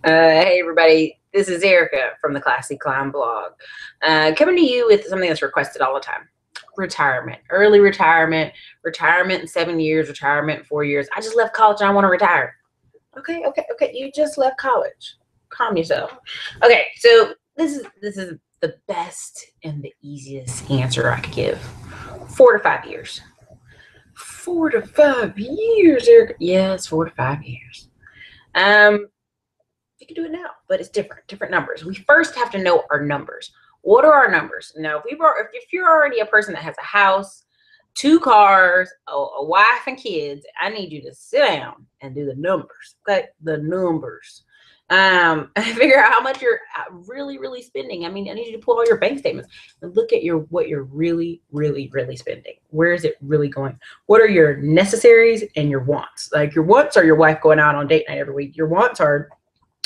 Hey everybody, this is Erica from the Classy Clown blog, coming to you with something that's requested all the time. Retirement, early retirement, retirement in 7 years, retirement in 4 years. I just left college and I want to retire. Okay, you just left college. Calm yourself. Okay, so this is the best and the easiest answer I could give. 4 to 5 years. 4 to 5 years, Erica. Yes, 4 to 5 years. You can do it now, but it's different numbers. We first have to know our numbers. What are our numbers? Now, if you're already a person that has a house, 2 cars, a wife and kids, I need you to sit down and do the numbers. Okay, the numbers. Figure out how much you're really spending. I mean, I need you to pull all your bank statements and look at what you're really spending. Where is it really going? What are your necessaries and your wants? Like your wants are your wife going out on date night every week. Your wants are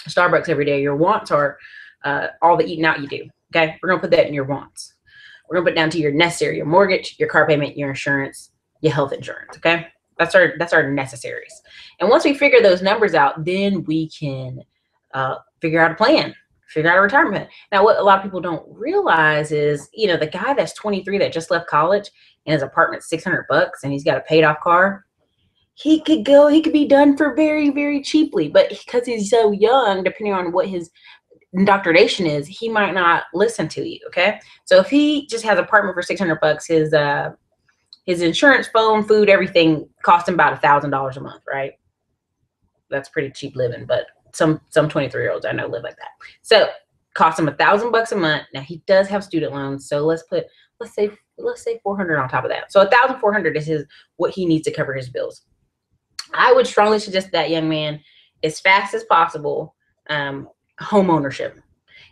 Starbucks every day. Your wants are all the eating out you do. Okay, we're gonna put that in your wants. We're gonna put down to your necessary, your mortgage, your car payment, your insurance, your health insurance. Okay, that's our necessaries. And once we figure those numbers out, then we can figure out a plan, figure out a retirement plan. Now, what a lot of people don't realize is, the guy that's 23 that just left college and his apartment's $600 and he's got a paid off car. He could be done for very cheaply, but because he's so young, depending on what his indoctrination is, he might not listen to you. Okay, so if he just has an apartment for $600, his insurance, phone, food, everything cost him about $1,000 a month, right? That's pretty cheap living, but some 23-year-olds I know live like that. So cost him $1,000 a month. Now he does have student loans, so let's say 400 on top of that. So 1,400 is what he needs to cover his bills. I would strongly suggest that young man, as fast as possible, home ownership.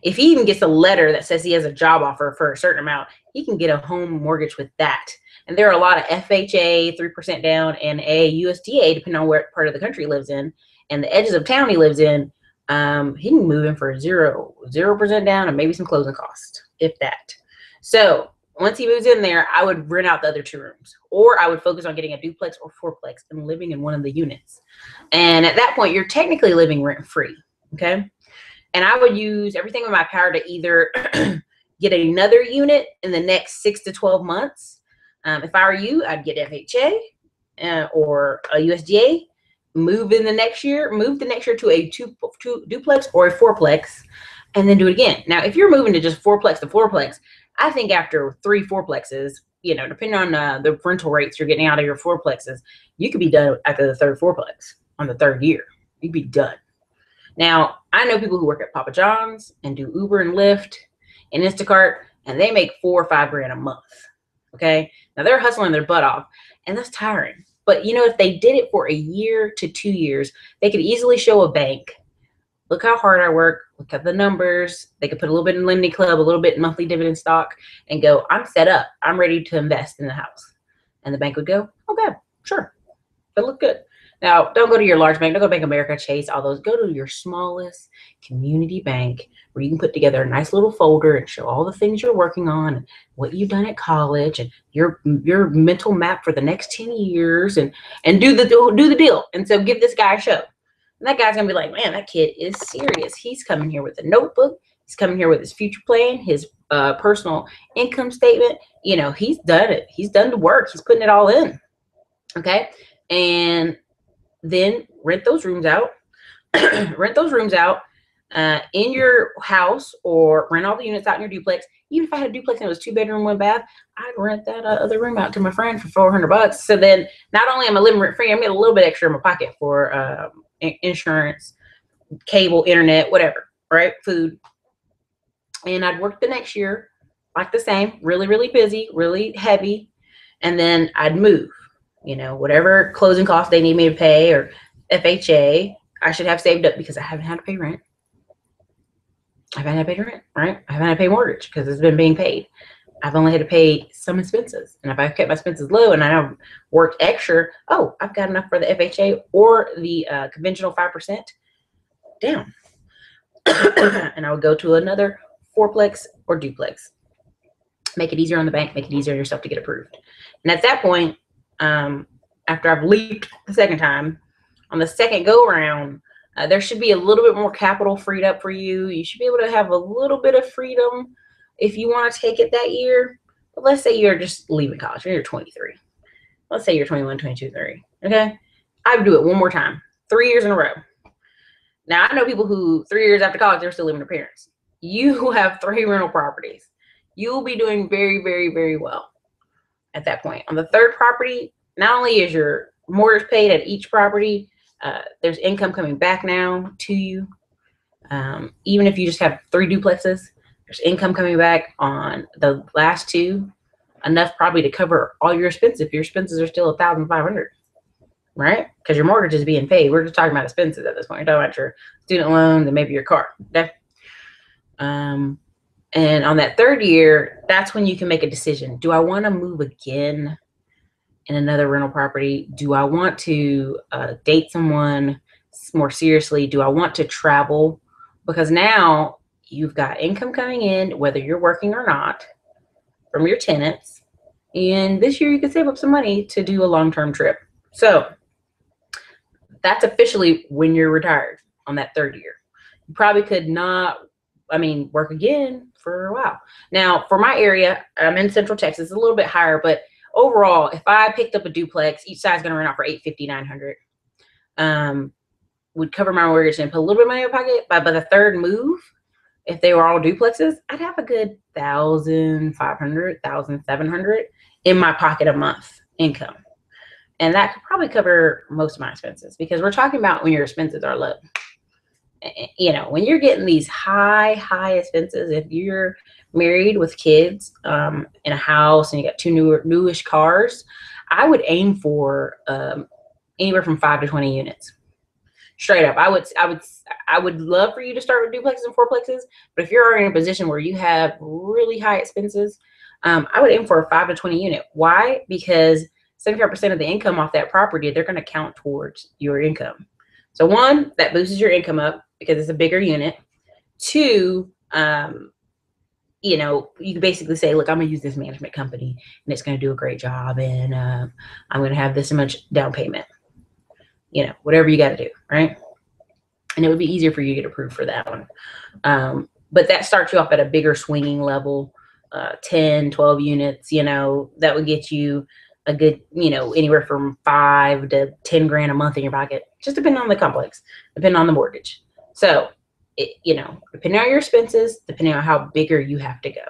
If he even gets a letter that says he has a job offer for a certain amount, he can get a home mortgage with that. And there are a lot of FHA, 3% down, and a USDA, depending on where part of the country he lives in, and the edges of town he lives in. He can move in for 0% down and maybe some closing costs, if that. So once he moves in there, I would rent out the other 2 rooms, or I would focus on getting a duplex or fourplex and living in one of the units. And at that point, you're technically living rent free. Okay. And I would use everything in my power to either get another unit in the next 6 to 12 months. If I were you, I'd get FHA or a USDA, move the next year to a two duplex or a fourplex, and then do it again. Now, if you're moving to just fourplex to fourplex, I think after 3 fourplexes, depending on the rental rates you're getting out of your fourplexes, you could be done after the 3rd fourplex on the 3rd year. You'd be done. Now, I know people who work at Papa John's and do Uber and Lyft and Instacart, and they make $4 or $5 grand a month. Okay, now they're hustling their butt off, and that's tiring. But if they did it for a year to 2 years, they could easily show a bank, look how hard I work, look at the numbers. They could put a little bit in Lending Club, a little bit in monthly dividend stock, and go, I'm set up. I'm ready to invest in the house. And the bank would go, okay, sure. That look good. Now, don't go to your large bank. Don't go to Bank of America, Chase, all those. Go to your smallest community bank where you can put together a nice little folder and show all the things you're working on and what you've done at college and your mental map for the next 10 years and do the deal. And so give this guy a show. And that guy's going to be like, man, that kid is serious. He's coming here with a notebook. He's coming here with his future plan, his personal income statement. He's done it. He's done the work. He's putting it all in. Okay. And then rent those rooms out. In your house, or rent all the units out in your duplex. Even if I had a duplex and it was 2 bedroom, 1 bath, I'd rent that other room out to my friend for $400. So then not only am I living rent free, I'm getting a little bit extra in my pocket for insurance, cable, internet, whatever, right? Food. And I'd work the next year like the same, really busy, really heavy. And then I'd move, whatever closing costs they need me to pay, or FHA, I should have saved up because I haven't had to pay rent. I haven't had to pay rent, right? I haven't had to pay mortgage because it's been being paid. I've only had to pay some expenses. And if I've kept my expenses low and I have worked extra, I've got enough for the FHA or the conventional 5% down. And I would go to another fourplex or duplex. Make it easier on the bank, make it easier on yourself to get approved. And at that point, after I've leaped the second time, on the second go around, There should be a little bit more capital freed up for you. You should be able to have a little bit of freedom if you want to take it that year. But let's say you're just leaving college and you're 23. Let's say you're 21, 22, 30. Okay. I would do it one more time, 3 years in a row. Now, I know people who 3 years after college, they're still living with their parents. You have 3 rental properties. You'll be doing very, very, very well at that point. On the third property, not only is your mortgage paid at each property, there's income coming back now to you. Even if you just have 3 duplexes, there's income coming back on the last 2, enough probably to cover all your expenses. If your expenses are still $1,500, right? Because your mortgage is being paid. We're just talking about expenses at this point. You're talking about your student loans and maybe your car. Okay. And on that third year, that's when you can make a decision. Do I want to move again in another rental property? Do I want to date someone more seriously? Do I want to travel? Because now you've got income coming in, whether you're working or not, from your tenants. And this year you can save up some money to do a long-term trip. So that's officially when you're retired on that third year. You probably could not, work again for a while. Now, for my area, I'm in Central Texas, a little bit higher, but overall, if I picked up a duplex, each side's going to rent out for $850, $900. Would cover my mortgage and put a little bit of money in my pocket. By the third move, if they were all duplexes, I'd have a good $1,500, $1,700 in my pocket a month income. And that could probably cover most of my expenses, because we're talking about when your expenses are low. You know, when you're getting these high expenses, if you're married with kids in a house and you got 2 newish cars, I would aim for anywhere from 5 to 20 units. Straight up. I would love for you to start with duplexes and fourplexes, but if you're already in a position where you have really high expenses, I would aim for a 5 to 20 unit. Why? Because 75% of the income off that property, they're going to count towards your income. So 1, that boosts your income up because it's a bigger unit. 2, you know, you can basically say, look, I'm going to use this management company and it's going to do a great job, and I'm going to have this much down payment. You know, whatever you got to do, right? And it would be easier for you to get approved for that one. But that starts you off at a bigger swinging level, 10, 12 units, you know, that would get you a good, you know, anywhere from 5 to 10 grand a month in your pocket, just depending on the complex, depending on the mortgage. So, you know, depending on your expenses, depending on how bigger you have to go.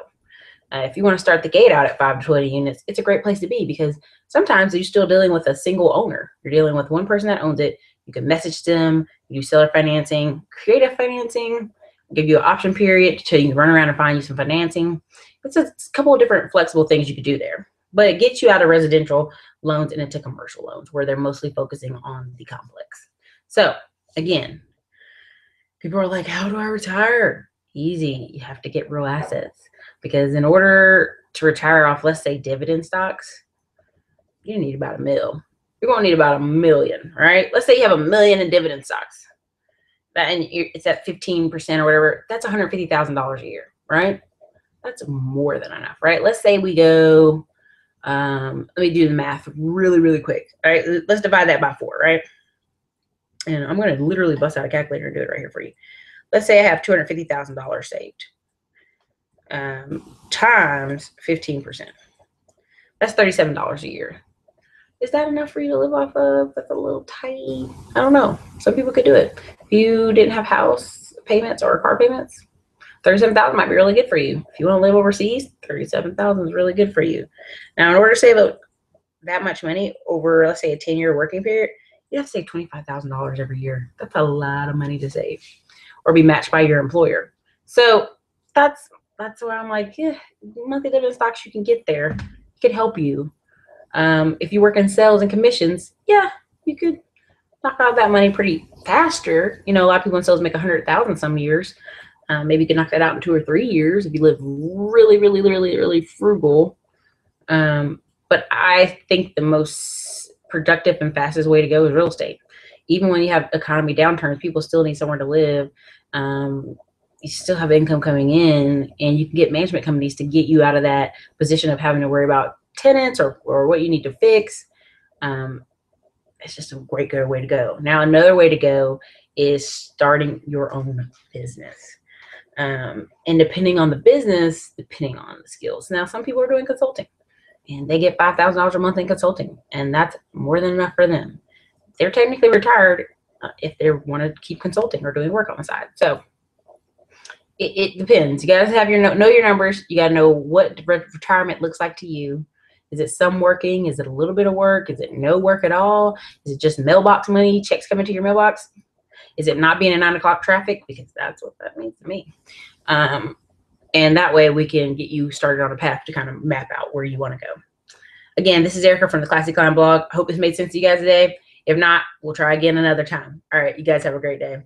If you want to start the gate out at 5 to 20 units, it's a great place to be, because sometimes you're still dealing with a single owner. You're dealing with one person that owns it. You can message them, you do seller financing, creative financing, give you an option period so you can run around and find you some financing. It's a couple of different flexible things you could do there, but it gets you out of residential loans and into commercial loans, where they're mostly focusing on the complex. So again, people are like, how do I retire? Easy. You have to get real assets. Because in order to retire off, let's say, dividend stocks, you need about $1 million. You're going to need about $1 million, right? Let's say you have $1 million in dividend stocks, and it's at 15% or whatever. That's $150,000 a year, right? That's more than enough, right? Let's say we go, let me do the math really, really quick. All right, let's divide that by 4, right? And I'm going to literally bust out a calculator and do it right here for you. Let's say I have $250,000 saved. Times 15%. That's $37 a year. Is that enough for you to live off of? That's a little tiny. I don't know. Some people could do it. If you didn't have house payments or car payments, $37,000 might be really good for you. If you want to live overseas, $37,000 is really good for you. Now, in order to save that much money over, let's say, a 10-year working period, you have to save $25,000 every year. That's a lot of money to save, or be matched by your employer. So that's where I'm like, yeah, monthly dividend stocks, you can get there. It could help you. If you work in sales and commissions, yeah, you could knock out that money pretty faster. You know, a lot of people in sales make $100,000 some years. Maybe you can knock that out in 2 or 3 years if you live really, really, really, really frugal. But I think the most productive and fastest way to go is real estate. Even when you have economy downturns, people still need somewhere to live. You still have income coming in, and you can get management companies to get you out of that position of having to worry about tenants or what you need to fix. It's just a great good way to go. Now, another way to go is starting your own business. And depending on the business, depending on the skills. Now, some people are doing consulting and they get $5,000 a month in consulting, and that's more than enough for them. They're technically retired if they want to keep consulting or doing work on the side. So it depends. You got to have know your numbers. You got to know what retirement looks like to you. Is it some working? Is it a little bit of work? Is it no work at all? Is it just mailbox money, checks coming to your mailbox? Is it not being in 9 o'clock traffic? Because that's what that means to me. And that way we can get you started on a path to kind of map out where you want to go. Again, this is Erica from the Classy Climb blog. I hope this made sense to you guys today. If not, we'll try again another time. All right, you guys have a great day.